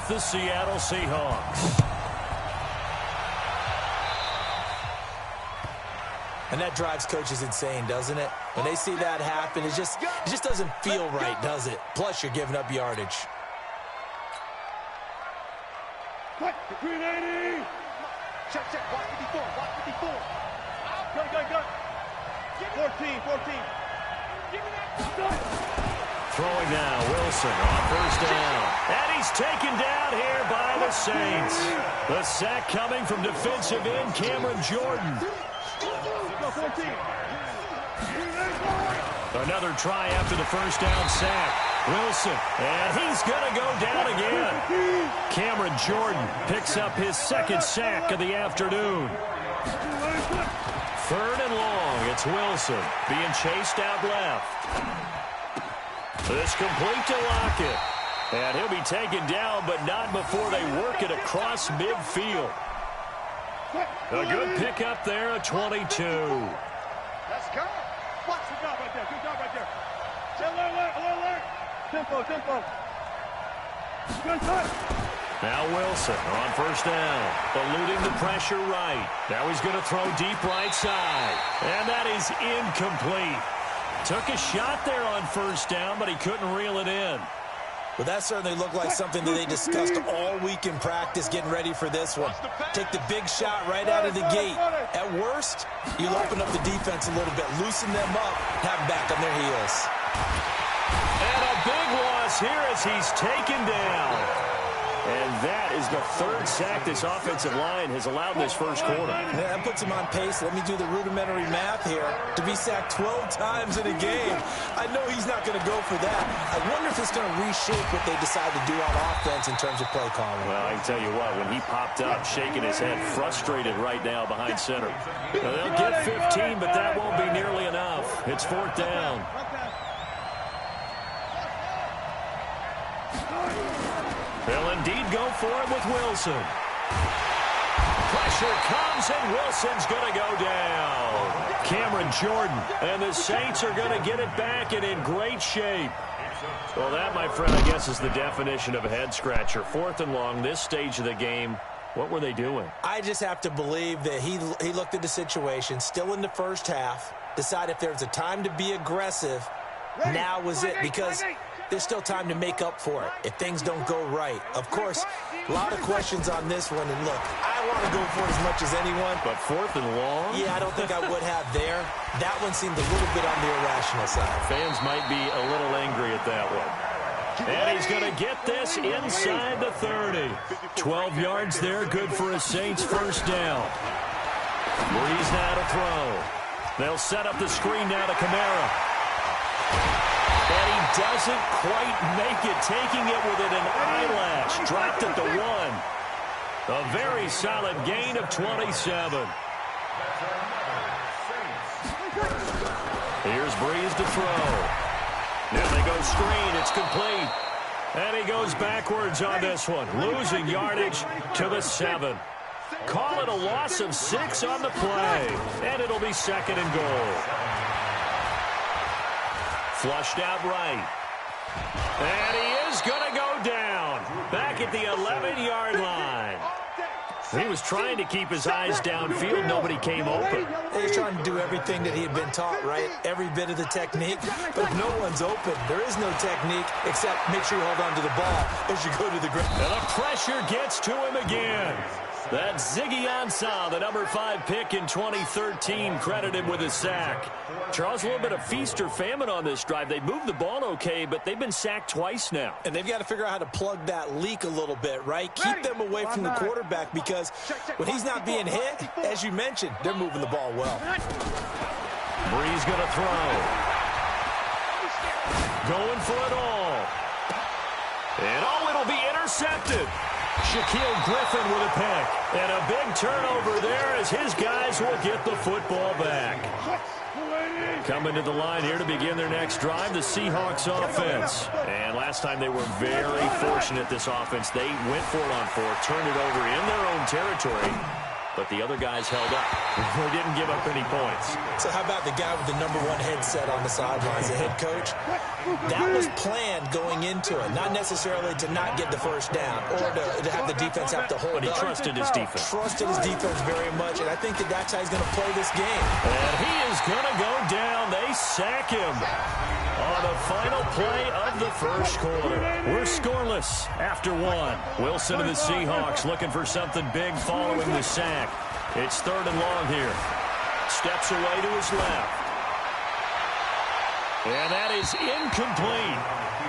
with the Seattle Seahawks. And that drives coaches insane, doesn't it? When they see that happen, it just doesn't feel right, does it? Plus, you're giving up yardage. Cut. 380. Check. Watch 54. Watch 54. Go. 14. Give me that. Throwing now, Wilson on first down. And he's taken down here by the Saints. The sack coming from defensive end Cameron Jordan. Another try after the first down sack. Wilson, and he's going to go down again. Cameron Jordan picks up his second sack of the afternoon. 3rd and long. It's Wilson being chased out left. This complete to Lockett. And he'll be taken down, but not before they work it across midfield. A good pickup there at 22. Let's go. Watch the job right there. Good job right there. Alert. Tempo. Good touch. Now Wilson on first down, eluding the pressure right. Now he's going to throw deep right side. And that is incomplete. Took a shot there on first down, but he couldn't reel it in. Well, that certainly looked like something that they discussed all week in practice, getting ready for this one. Take the big shot right out of the gate. At worst, you'll open up the defense a little bit, loosen them up, have them back on their heels. And a big loss here as he's taken down. And that is the 3rd sack this offensive line has allowed this first quarter. Yeah, that puts him on pace. Let me do the rudimentary math here. To be sacked 12 times in a game, I know he's not going to go for that. I wonder if it's going to reshape what they decide to do on offense in terms of play calling. Well, I can tell you what, when he popped up, shaking his head, frustrated right now behind center. Now, they'll get 15, but that won't be nearly enough. It's 4th down. They'll indeed go for it with Wilson. Pressure comes, and Wilson's going to go down. Cameron Jordan, and the Saints are going to get it back and in great shape. Well, that, my friend, I guess is the definition of a head-scratcher. 4th and long, this stage of the game. What were they doing? I just have to believe that he looked at the situation, still in the first half, decided if there's a time to be aggressive, now was it, because there's still time to make up for it if things don't go right. Of course, a lot of questions on this one, and look, I want to go for it as much as anyone. But 4th and long? Yeah, I don't think I would have there. That one seemed a little bit on the irrational side. Fans might be a little angry at that one. And he's going to get this inside the 30. 12 yards there, good for a Saints first down. Breeze now to throw. They'll set up the screen now to Kamara. And he doesn't quite make it, taking it within an eyelash. Dropped at the 1. A very solid gain of 27. Here's Breeze to throw. Now they go screen. It's complete. And he goes backwards on this one, losing yardage to the 7. Call it a loss of 6 on the play. And it'll be 2nd and goal. Flushed out right. And he is going to go down. Back at the 11-yard line. He was trying to keep his eyes downfield. Nobody came open. He was trying to do everything that he had been taught, right? Every bit of the technique. But if no one's open, there is no technique except make sure you hold on to the ball as you go to the ground. And the pressure gets to him again. That's Ziggy Ansah, the number 5 pick in 2013, credited with a sack. Charles, a little bit of feast or famine on this drive. They moved the ball okay, but they've been sacked twice now. And they've got to figure out how to plug that leak a little bit, right? Keep them away from the quarterback, because when he's not being hit, as you mentioned, they're moving the ball well. Breeze going to throw. Going for it all. And it'll be intercepted. Shaquille Griffin with a pick. And a big turnover there as his guys will get the football back. Coming to the line here to begin their next drive, the Seahawks offense. And last time they were very fortunate, this offense. They went for it on 4th, turned it over in their own territory. but the other guys held up. They didn't give up any points. So how about the guy with the #1 headset on the sidelines, the head coach? That was planned going into it, not necessarily to not get the first down or to have the defense have to hold up. But he trusted his defense. Trusted his defense very much, and I think that's how he's going to play this game. And he is going to go down. They sack him on the final play of the first quarter. We're scoreless after one. Wilson and the Seahawks looking for something big following the sack. It's 3rd and long here. Steps away to his left. And that is incomplete.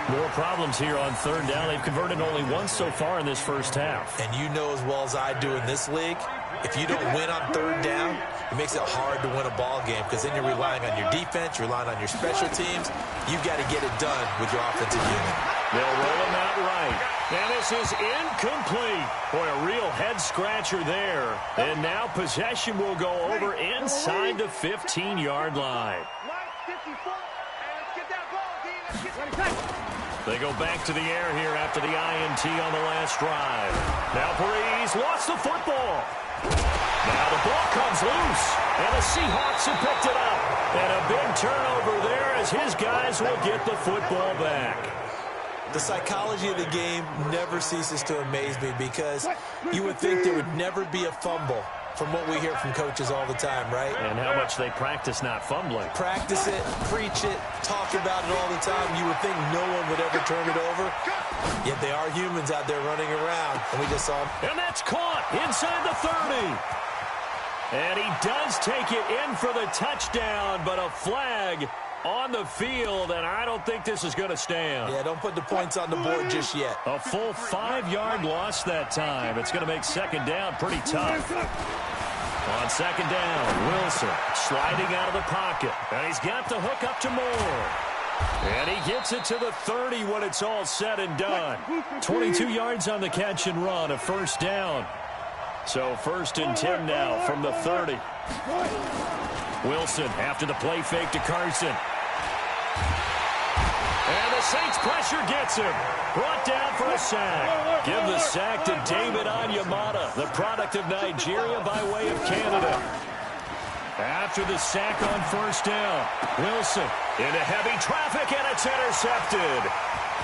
More problems here on 3rd down. They've converted only once so far in this first half. And you know as well as I do in this league, if you don't win on 3rd down, it makes it hard to win a ball game because then you're relying on your defense, you're relying on your special teams. You've got to get it done with your offensive unit. They'll roll him out right. And this is incomplete. Boy, a real head-scratcher there. And now possession will go over inside the 15-yard line. They go back to the air here after the INT on the last drive. Now Breeze lost the football. Now the ball comes loose, and the Seahawks have picked it up. And a big turnover there as his guys will get the football back. The psychology of the game never ceases to amaze me because you would think there would never be a fumble from what we hear from coaches all the time, right? And how much they practice not fumbling. Practice it, preach it, talk about it all the time. You would think no one would ever turn it over. Yet they are humans out there running around. And we just saw him. And that's caught inside the 30. And he does take it in for the touchdown, but a flag on the field, and I don't think this is going to stand. Yeah, don't put the points on the board just yet. A full 5-yard loss that time. It's going to make 2nd down pretty tough. On 2nd down, Wilson sliding out of the pocket. And he's got the hook up to Moore. And he gets it to the 30 when it's all said and done. 22 yards on the catch and run, a 1st down. So 1st and 10 now from the 30. Wilson after the play fake to Carson. And the Saints pressure gets him. Brought down for a sack. Give the sack to David Onyemata, the product of Nigeria by way of Canada. After the sack on 1st down, Wilson into heavy traffic, and it's intercepted.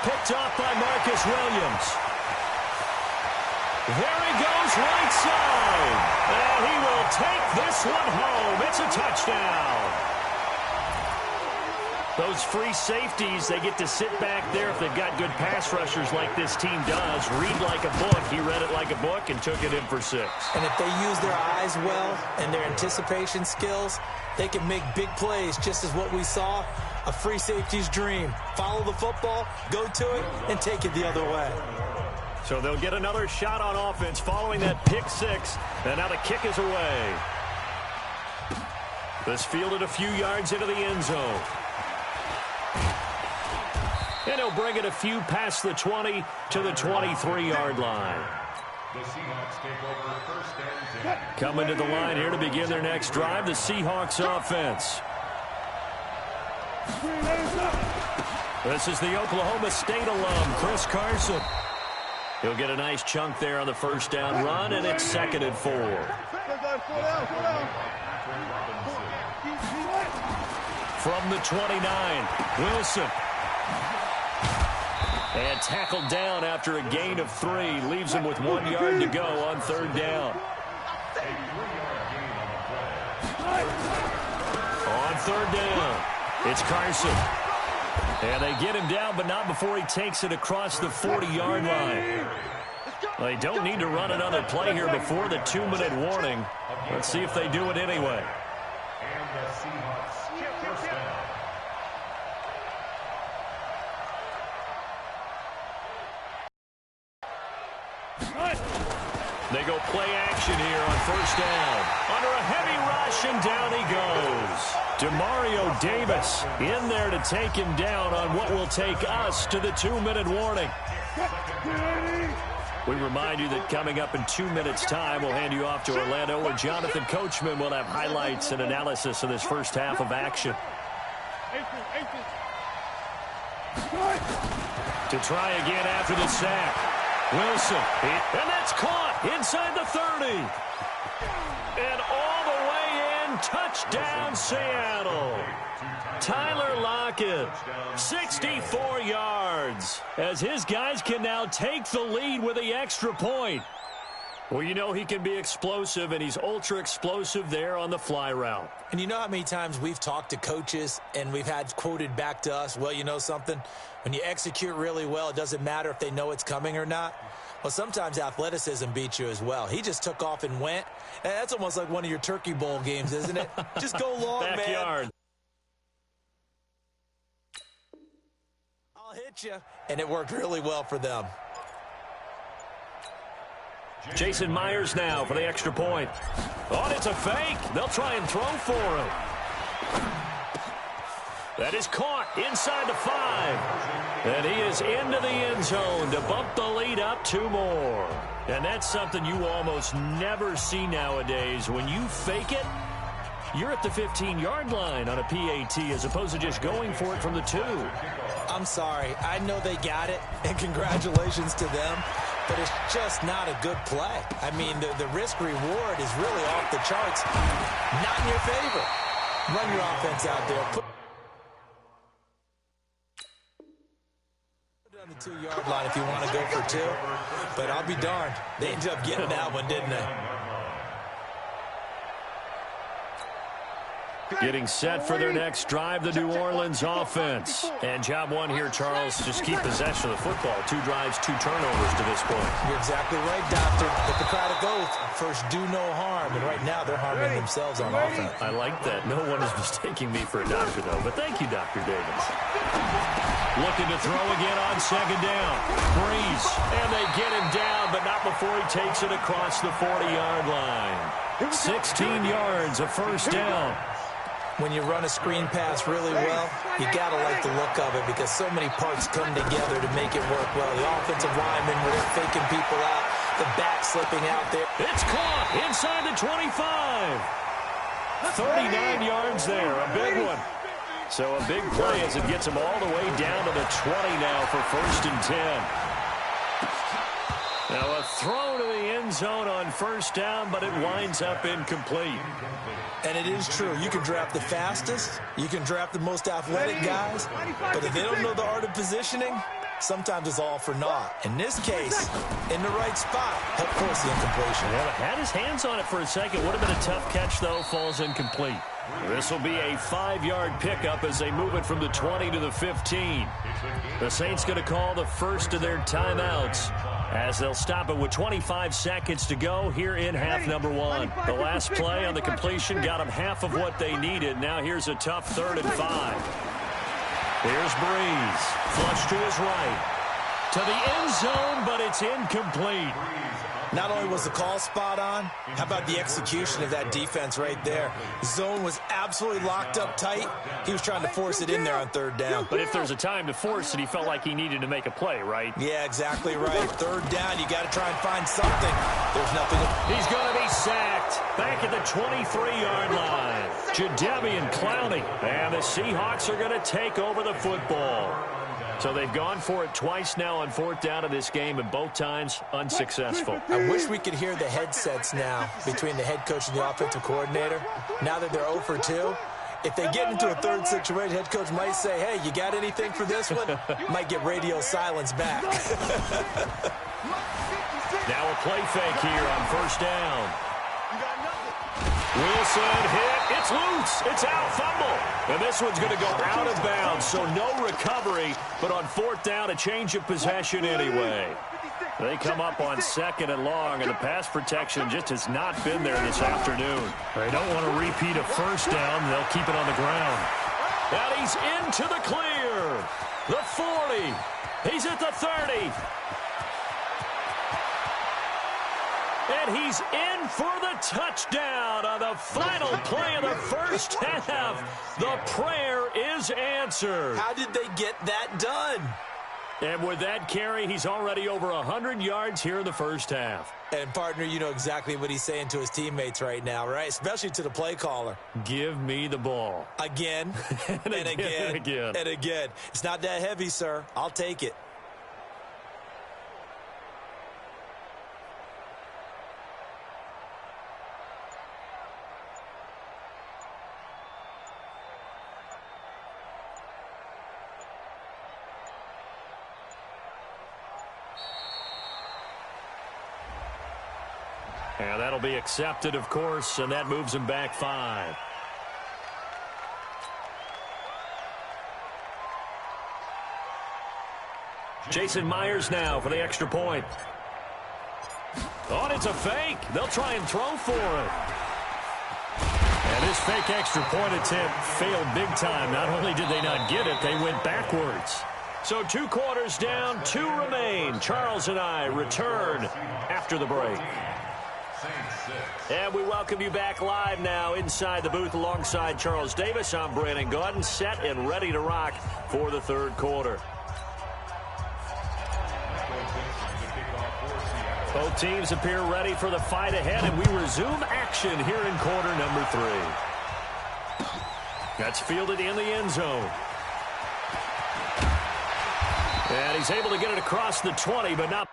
Picked off by Marcus Williams. There he goes right side. And he will take this one home. It's a touchdown. Those free safeties, they get to sit back there if they've got good pass rushers like this team does. Read like a book. He read it like a book and took it in for 6. And if they use their eyes well and their anticipation skills, they can make big plays, just as what we saw, a free safety's dream. Follow the football, go to it, and take it the other way. So they'll get another shot on offense following that pick 6. And now the kick is away. This fielded a few yards into the end zone. And he'll bring it a few past the 20 to the 23-yard line. The Seahawks take over 1st and 10. Coming to the line here to begin their next drive, the Seahawks offense. This is the Oklahoma State alum, Chris Carson. He'll get a nice chunk there on the 1st down run, and it's 2nd and 4. From the 29, Wilson. And tackled down after a gain of 3. Leaves him with 1 yard to go on 3rd down. On 3rd down, it's Carson. And they get him down, but not before he takes it across the 40-yard line. They don't need to run another play here before the 2-minute warning. Let's see if they do it anyway. And the Seahawks 1st down. They go play action here on 1st down. Under a heavy rush, and down he goes. Demario Davis in there to take him down on what will take us to the 2-minute warning. We remind you that coming up in 2 minutes' time, we'll hand you off to Orlando, where Jonathan Coachman will have highlights and analysis of this first half of action. To try again after the sack. Wilson, and that's caught inside the 30. And all the way in, touchdown Seattle. Tyler Lockett, 64 yards, as his guys can now take the lead with the extra point. Well, you know he can be explosive, and he's ultra-explosive there on the fly route. And you know how many times we've talked to coaches and we've had quoted back to us, well, you know something? When you execute really well, it doesn't matter if they know it's coming or not. Well, sometimes athleticism beats you as well. He just took off and went. And that's almost like one of your Turkey Bowl games, isn't it? Just go long, Backyard. man. I'll hit you. And it worked really well for them. Jason Myers now for the extra point. Oh, and it's a fake. They'll try and throw for him. That is caught inside the 5. And he is into the end zone to bump the lead up 2 more. And that's something you almost never see nowadays. When you fake it, you're at the 15-yard line on a PAT as opposed to just going for it from the 2. I'm sorry. I know they got it, and congratulations to them. But it's just not a good play. I mean, the risk-reward is really off the charts. Not in your favor. Run your offense out there. Put it on the 2-yard line if you want to go for 2. But I'll be darned. They ended up getting that one, didn't they? Getting set for their next drive, the New Orleans offense. And job 1 here, Charles, just keep possession of the football. 2 drives, 2 turnovers to this point. You're exactly right, Doctor. Hippocratic oath. First, do no harm. And right now, they're harming themselves on offense. I like that. No one is mistaking me for a doctor, though. But thank you, Dr. Davis. Looking to throw again on 2nd down. Breeze. And they get him down, but not before he takes it across the 40-yard line. 16 yards, a first down. When you run a screen pass really well, you got to like the look of it because so many parts come together to make it work well. The offensive linemen where they're faking people out, the back slipping out there. It's caught inside the 25. 39 yards there, a big one. So a big play as it gets them all the way down to the 20 now for 1st and 10. Now a throw to the end zone on 1st down, but it winds up incomplete. And it is true. You can draft the fastest. You can draft the most athletic guys. But if they don't know the art of positioning, sometimes it's all for naught. In this case, in the right spot, help force the incompletion. Well, had his hands on it for a second. Would have been a tough catch, though. Falls incomplete. This will be a 5-yard pickup as they move it from the 20 to the 15. The Saints going to call the first of their timeouts as they'll stop it with 25 seconds to go here in half number 1. The last play on the completion got them half of what they needed. Now here's a tough 3rd and 5. Here's Breeze. Flush to his right. To the end zone, but it's incomplete. Not only was the call spot on, how about the execution of that defense right there? The zone was absolutely locked up tight. He was trying to force it in there on 3rd down. But if there's a time to force it, he felt like he needed to make a play, right? Yeah, exactly right. 3rd down, you got to try and find something. There's nothing. He's going to be sacked back at the 23-yard line. Jadeveon Clowney. And the Seahawks are going to take over the football. So they've gone for it twice now on 4th down of this game, and both times unsuccessful. I wish we could hear the headsets now between the head coach and the offensive coordinator. Now that they're 0 for 2, if they get into a 3rd situation, head coach might say, hey, you got anything for this one? Might get radio silence back. Now a play fake here on 1st down. Wilson hit. It's loose. It's out. Fumble. And this one's going to go out of bounds, so no recovery. But on 4th down, a change of possession anyway. They come up on 2nd and long, and the pass protection just has not been there this afternoon. They don't want to repeat a 1st down. They'll keep it on the ground. And he's into the clear. The 40. He's at the 30. And he's in for the touchdown on the final play of the 1st half. The prayer is answered. How did they get that done? And with that carry, he's already over 100 yards here in the 1st half. And, partner, you know exactly what he's saying to his teammates right now, right? Especially to the play caller. Give me the ball. Again, and again, and again. It's not that heavy, sir. I'll take it. And that'll be accepted, of course, and that moves him back 5. Jason Myers now for the extra point. Oh, and it's a fake. They'll try and throw for it. And this fake extra point attempt failed big time. Not only did they not get it, they went backwards. So 2 quarters down, 2 remain. Charles and I return after the break. And we welcome you back live now inside the booth alongside Charles Davis. I'm Brandon Gaudin, set and ready to rock for the 3rd quarter. Both teams appear ready for the fight ahead, and we resume action here in quarter number 3. That's fielded in the end zone. And he's able to get it across the 20, but not.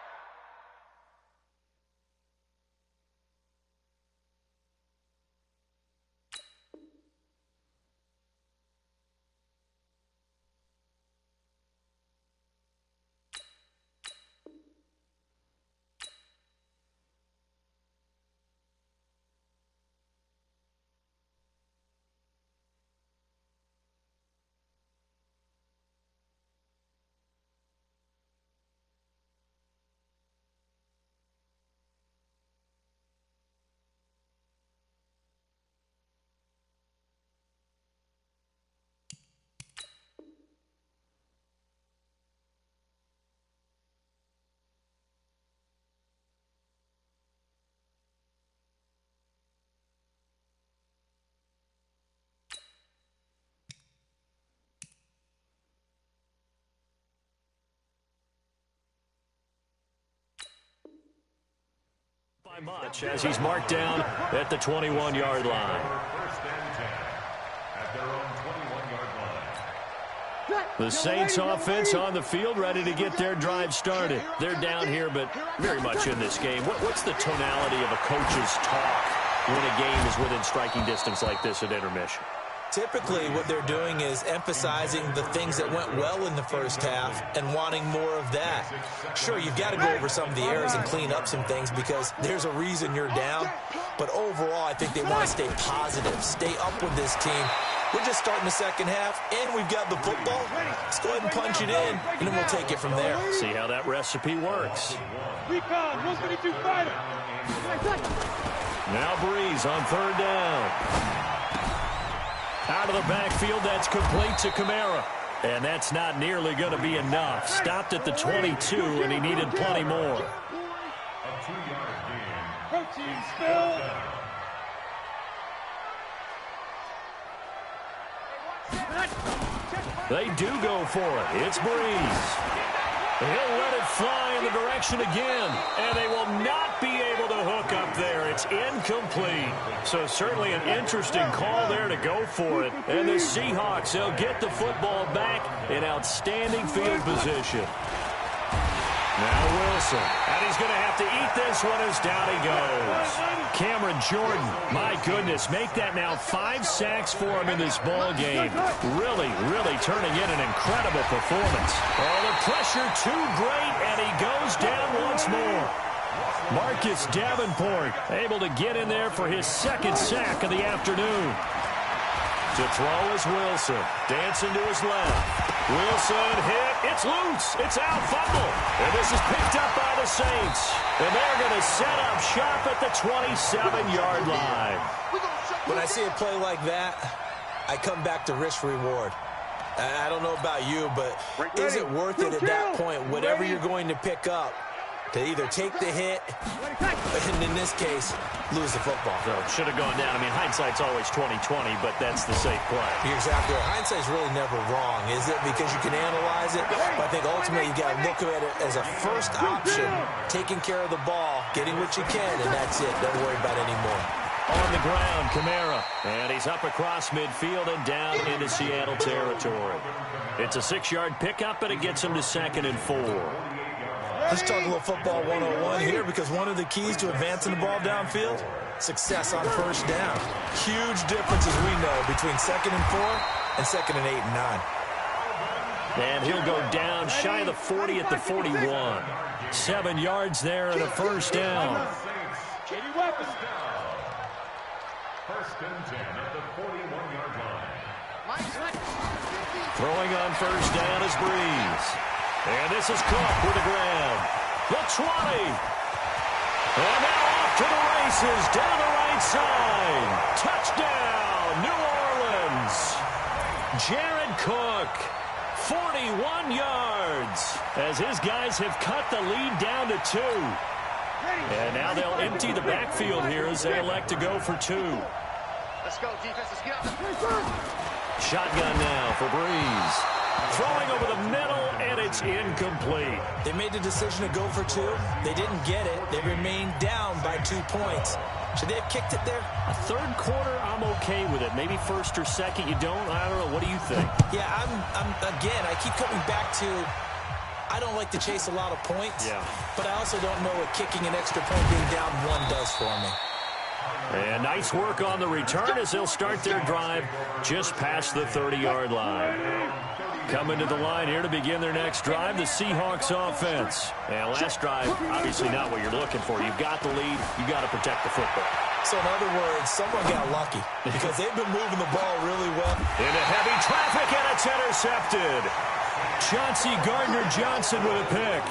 Much as he's marked down at the 21-yard line. The Saints offense on the field ready to get their drive started. They're down here, but very much in this game. What's the tonality of a coach's talk when a game is within striking distance like this at intermission? Typically, what they're doing is emphasizing the things that went well in the first half and wanting more of that. Sure, you've got to go over some of the errors and clean up some things because there's a reason you're down. But overall, I think they want to stay positive, stay up with this team. We're just starting the second half, and we've got the football. Let's go ahead and punch it in, and then we'll take it from there. See how that recipe works. Now Breeze on 3rd down. Out of the backfield, that's complete to Kamara. And that's not nearly going to be enough. Stopped at the 22, and he needed plenty more. They do go for it. It's Breeze. He'll let it fly in the direction again, and they will not be able to hook up there. It's incomplete. So certainly an interesting call there to go for it. And the Seahawks, they'll get the football back in outstanding field position. Now Wilson, and he's going to have to eat this one as down he goes. Cameron Jordan, my goodness, make that now 5 sacks for him in this ball game. Really turning in an incredible performance. Oh, the pressure too great, and he goes down once more. Marcus Davenport able to get in there for his 2nd sack of the afternoon. To throw is Wilson, dancing to his left. Wilson hit. It's loose. It's out. Fumble. And this is picked up by the Saints. And they're going to set up shop at the 27-yard line. When I see a play like that, I come back to risk-reward. I don't know about you, but is it worth it at that point, whatever you're going to pick up, to either take the hit, and in this case, lose the football? So should have gone down. I mean, hindsight's always 20/20, but that's the safe play. You're exactly right. Hindsight's really never wrong, is it? Because you can analyze it. But I think ultimately you got to look at it as a first option, taking care of the ball, getting what you can, and that's it. Don't worry about it anymore. On the ground, Kamara. And he's up across midfield and down into Seattle territory. It's a 6-yard pickup, but it gets him to 2nd and 4. Let's talk a little football 101 here, because one of the keys to advancing the ball downfield, success on first down. Huge difference, as we know, between 2nd and 4 and 2nd and 8 and 9. And he'll go down shy of the 40 at the 41. 7 yards there and a first down. Any weapons? First and 10 at the 41-yard line. Throwing on first down is Breeze. And this is Cook with the grab. The 20. And now off to the races down the right side. Touchdown, New Orleans. Jared Cook, 41 yards, as his guys have cut the lead down to 2. And now they'll empty the backfield here as they elect to go for 2. Let's go, defense. Let's get out. Shotgun now for Breeze. Throwing over the middle, and it's incomplete. They made the decision to go for 2. They didn't get it. They remained down by 2 points. Should they have kicked it there? A third quarter, I'm okay with it. Maybe first or second, you don't. I don't know. What do you think? Yeah, again, I keep coming back to I don't like to chase a lot of points. Yeah. But I also don't know what kicking an extra point being down 1 does for me. And nice work on the return as they'll start their drive just past the 30-yard line. Coming to the line here to begin their next drive, the Seahawks offense. And last drive, obviously not what you're looking for. You've got the lead. You've got to protect the football. So in other words, someone got lucky because they've been moving the ball really well. Into heavy traffic, and it's intercepted. Chauncey Gardner-Johnson with a pick.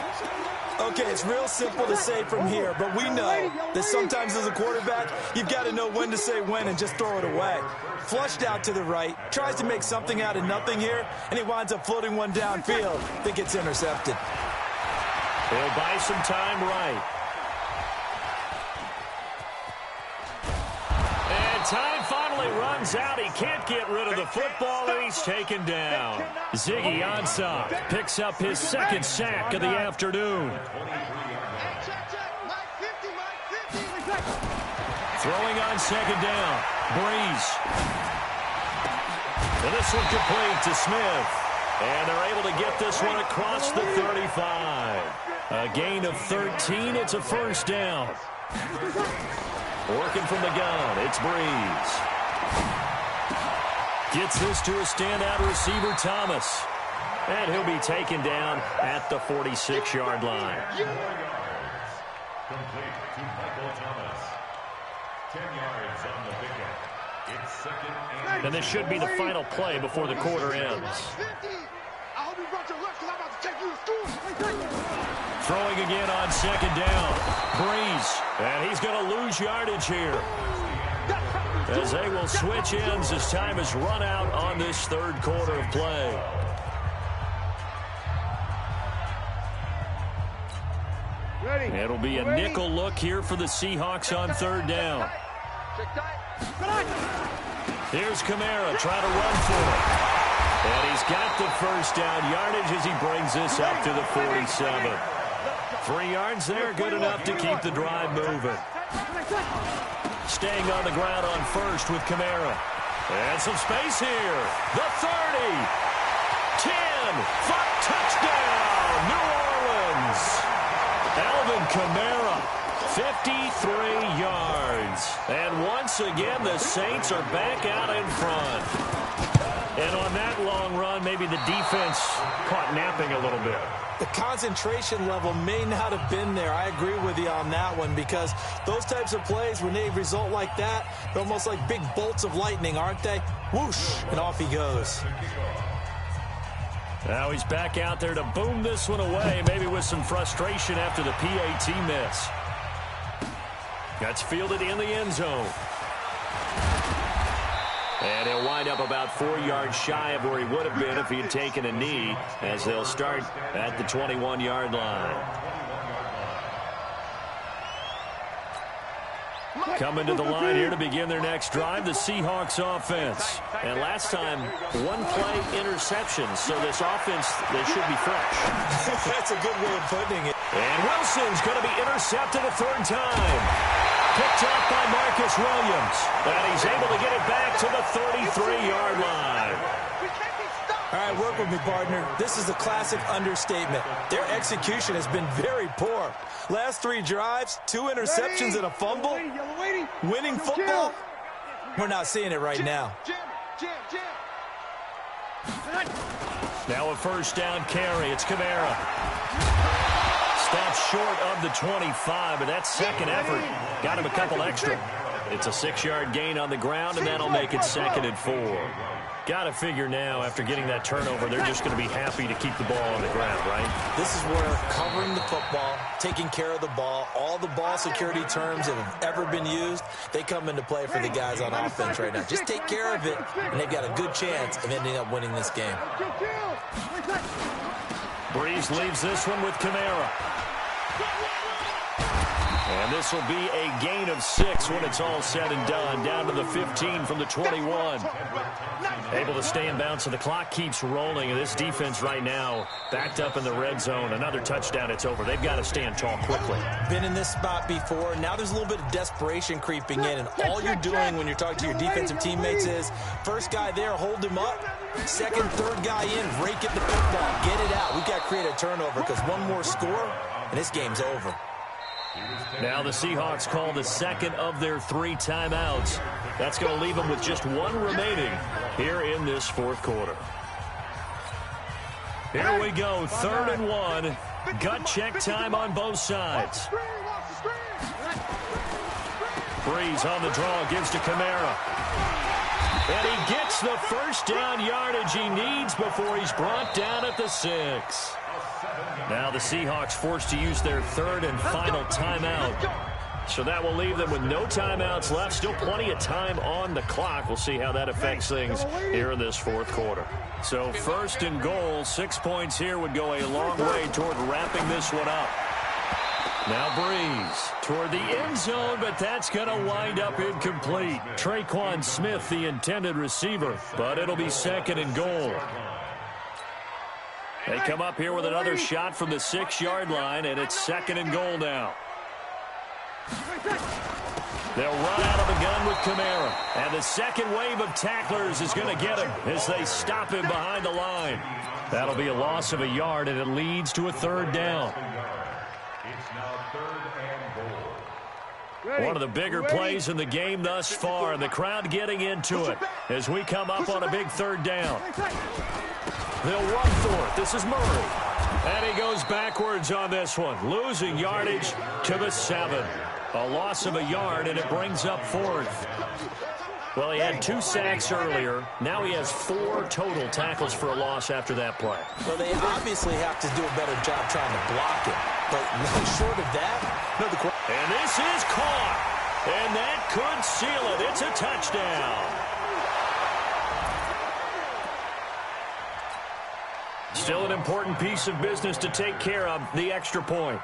Okay, it's real simple to say from here, but we know that sometimes as a quarterback, you've got to know when to say when and just throw it away. Flushed out to the right, tries to make something out of nothing here, and he winds up floating one downfield. I think it's intercepted. He'll buy some time right. And time finally runs out. He can't get rid of the football, and he's taken down. Ziggy Ansah picks up his second sack of the afternoon. Throwing on second down. Breeze. And this one complete to Smith. And they're able to get this one across the 35. A gain of 13. It's a first down. Working from the gun, it's Breeze. Gets this to a standout receiver, Thomas. And he'll be taken down at the 46-yard line. Complete to Michael Thomas. 10 yards on the pickup. It's second And this should be the final play before the quarter ends. Throwing again on second down. Breeze. And he's going to lose yardage here, as they will switch ends as time has run out on this third quarter of play. It'll be a nickel look here for the Seahawks on third down. Here's Kamara trying to run for it. And he's got the first down yardage as he brings this up to the 47. 3 yards there, good enough to keep the drive moving. Staying on the ground on first with Kamara. And some space here. The 30. 10. Touchdown, New Orleans. Alvin Kamara, 53 yards. And once again, the Saints are back out in front. And on that long run, maybe the defense caught napping a little bit. The concentration level may not have been there. I agree with you on that one, because those types of plays, when they result like that, they're almost like big bolts of lightning, aren't they? Whoosh, and off he goes. Now he's back out there to boom this one away, maybe with some frustration after the PAT miss. That's fielded in the end zone. And he'll wind up about 4 yards shy of where he would have been if he had taken a knee, as they'll start at the 21-yard line. Coming to the line here to begin their next drive, the Seahawks offense. And last time, 1 play interception, so this offense, they should be fresh. That's a good way of putting it. And Wilson's going to be intercepted a third time. Picked off by Marcus Williams. And he's able to get it back to the 33-yard line. All right, work with me, partner. This is a classic understatement. Their execution has been very poor. Last 3 drives, 2 interceptions and a fumble. Winning football, we're not seeing it right now. Now a first down carry. It's Kamara. Stops short of the 25, but that second effort got him a couple extra. It's a 6-yard gain on the ground, and that'll make it 2nd and 4. Got to figure now, after getting that turnover, they're just going to be happy to keep the ball on the ground, right? This is where covering the football, taking care of the ball, all the ball security terms that have ever been used, they come into play for the guys on offense right now. Just take care of it, and they've got a good chance of ending up winning this game. Breeze leaves this one with Kamara. And this will be a gain of 6 when it's all said and done. Down to the 15 from the 21. Able to stay in bounds, so the clock keeps rolling. And this defense right now backed up in the red zone. Another touchdown, it's over. They've got to stand tall quickly. Been in this spot before. Now there's a little bit of desperation creeping in. And all you're doing when you're talking to your defensive teammates is, first guy there, hold him up. Second, third guy in, rake at the football. Get it out. We've got to create a turnover because one more score, and this game's over. Now the Seahawks call the second of their 3 timeouts. That's going to leave them with just 1 remaining here in this 4th quarter. Here we go, 3rd and 1. Gut check time on both sides. Breeze on the draw, gives to Kamara. And he gets the first down yardage he needs before he's brought down at the 6. Now the Seahawks forced to use their 3rd and final timeout. So that will leave them with no timeouts left. Still plenty of time on the clock. We'll see how that affects things here in this 4th quarter. So 1st and goal, 6 points here would go a long way toward wrapping this one up. Now Breeze toward the end zone, but that's going to wind up incomplete. Traquan Smith, the intended receiver, but it'll be 2nd and goal. They come up here with another shot from the 6-yard line, and it's 2nd and goal now. They'll run out of the gun with Kamara. And the second wave of tacklers is going to get him as they stop him behind the line. That'll be a loss of a yard, and it leads to a 3rd down. It's now 3rd and goal. One of the bigger plays in the game thus far, and the crowd getting into it as we come up on a big 3rd down. They'll run for it. This is Murray. And he goes backwards on this one, losing yardage to the 7. A loss of a yard, and it brings up 4th. Well, he had 2 sacks earlier. Now he has 4 total tackles for a loss after that play. Well, they obviously have to do a better job trying to block it. But short of that, and this is caught. And that could seal it. It's a touchdown. Still an important piece of business to take care of, the extra point.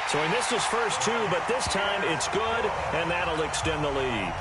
So he missed his first 2, but this time it's good, and that'll extend the lead.